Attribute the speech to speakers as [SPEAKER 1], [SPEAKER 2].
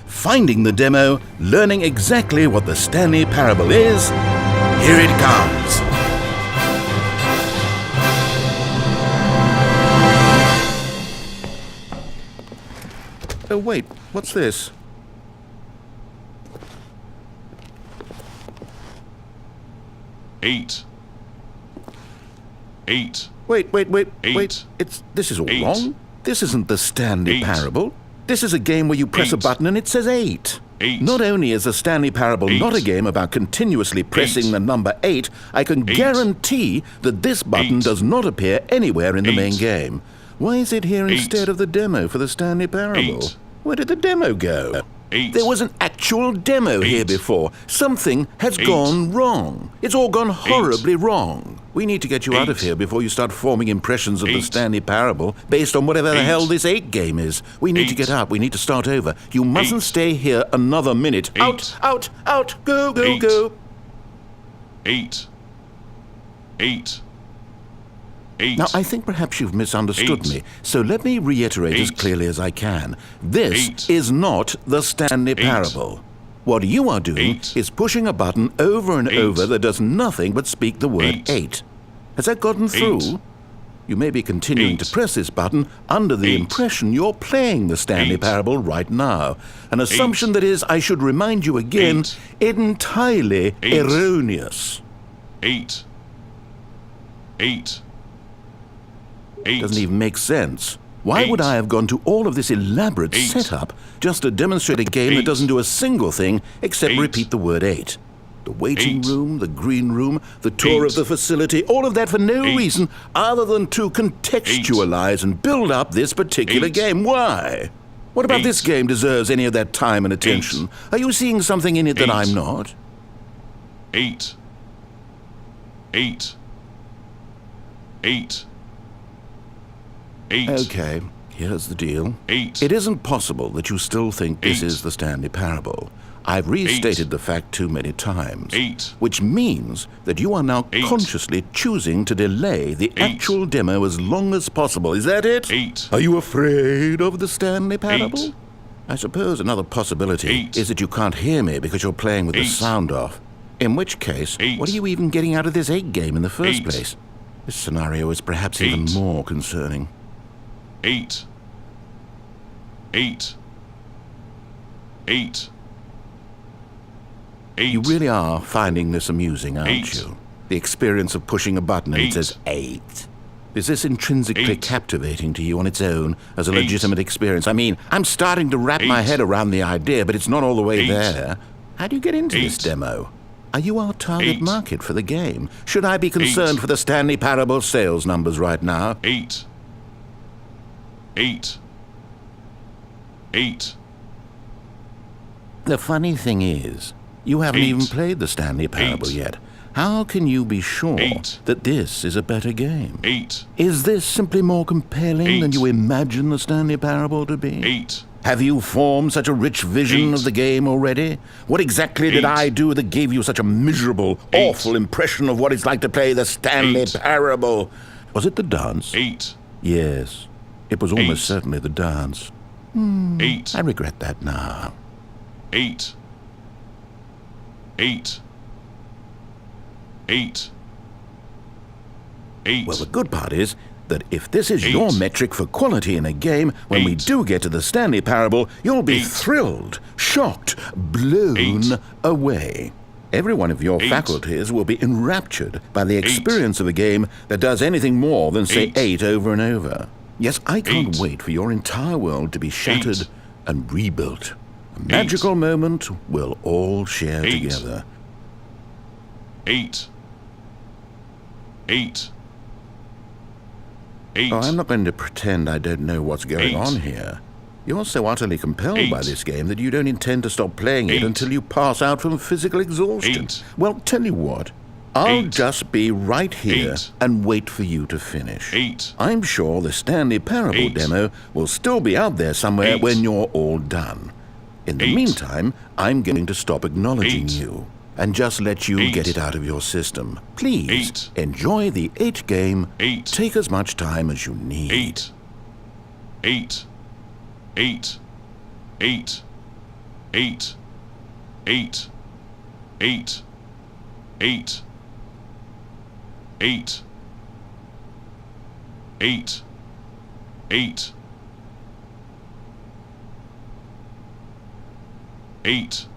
[SPEAKER 1] Finding the demo, learning exactly what the Stanley Parable is. Here it comes. Oh wait, what's this?
[SPEAKER 2] Eight.
[SPEAKER 1] Wait. This is all wrong. This isn't the Stanley Parable. This is a game where you press a button and it says 8. Not only is the Stanley Parable not a game about continuously pressing the number 8, I can guarantee that this button does not appear anywhere in the main game. Why is it here instead of the demo for the Stanley Parable? Where did the demo go? There was an actual demo here before. Something has gone wrong. It's all gone horribly wrong. We need to get you out of here before you start forming impressions of the Stanley Parable based on whatever the hell this 8 game is. We need to get out. We need to start over. You mustn't stay here another minute. Out! Go!
[SPEAKER 2] 8.
[SPEAKER 1] Now, I think perhaps you've misunderstood me, so let me reiterate as clearly as I can. This is not the Stanley Parable. What you are doing is pushing a button over and over that does nothing but speak the word 8. Has that gotten through? You may be continuing to press this button under the impression you're playing the Stanley Parable right now. An assumption that is, I should remind you again, entirely erroneous.
[SPEAKER 2] 8.
[SPEAKER 1] Doesn't even make sense. Why would I have gone to all of this elaborate setup just to demonstrate a game that doesn't do a single thing except repeat the word 8? The waiting room, the green room, the tour of the facility, all of that for no reason other than to contextualize and build up this particular game. Why? What about this game deserves any of that time and attention? Are you seeing something in it that I'm not?
[SPEAKER 2] 8.
[SPEAKER 1] Okay, here's the deal. It isn't possible that you still think this is the Stanley Parable. I've restated the fact too many times, which means that you are now consciously choosing to delay the actual demo as long as possible. Is that it? Are you afraid of the Stanley Parable? I suppose another possibility is that you can't hear me because you're playing with the sound off. In which case, what are you even getting out of this 8 game in the first place? This scenario is perhaps even more concerning.
[SPEAKER 2] 8.
[SPEAKER 1] You really are finding this amusing, aren't you? The experience of pushing a button and it says 8. Is this intrinsically captivating to you on its own as a legitimate experience? I mean, I'm starting to wrap my head around the idea, but it's not all the way there. How do you get into this demo? Are you our target market for the game? Should I be concerned for the Stanley Parable sales numbers right now?
[SPEAKER 2] 8.
[SPEAKER 1] The funny thing is, you haven't even played the Stanley Parable yet. How can you be sure that this is a better game? Is this simply more compelling than you imagine the Stanley Parable to be? Have you formed such a rich vision of the game already? What exactly did I do that gave you such a miserable, awful impression of what it's like to play the Stanley Parable? Was it the dance? Yes, it was almost certainly the dance. I regret that now.
[SPEAKER 2] 8.
[SPEAKER 1] Well, the good part is that if this is your metric for quality in a game, when we do get to the Stanley Parable, you'll be thrilled, shocked, blown away. Every one of your faculties will be enraptured by the experience of a game that does anything more than say 8 over and over. Yes, I can't wait for your entire world to be shattered and rebuilt. A magical moment we'll all share together.
[SPEAKER 2] 8.
[SPEAKER 1] Oh, I'm not going to pretend I don't know what's going on here. You're so utterly compelled by this game that you don't intend to stop playing it until you pass out from physical exhaustion. Well, tell you what, I'll just be right here and wait for you to finish. I'm sure the Stanley Parable demo will still be out there somewhere when you're all done. In the meantime, I'm going to stop acknowledging you and just let you get it out of your system. Please, enjoy the 8 game. Take as much time as you need.
[SPEAKER 2] 8. 8, 8, 8, 8, 8, 8, 8, 8,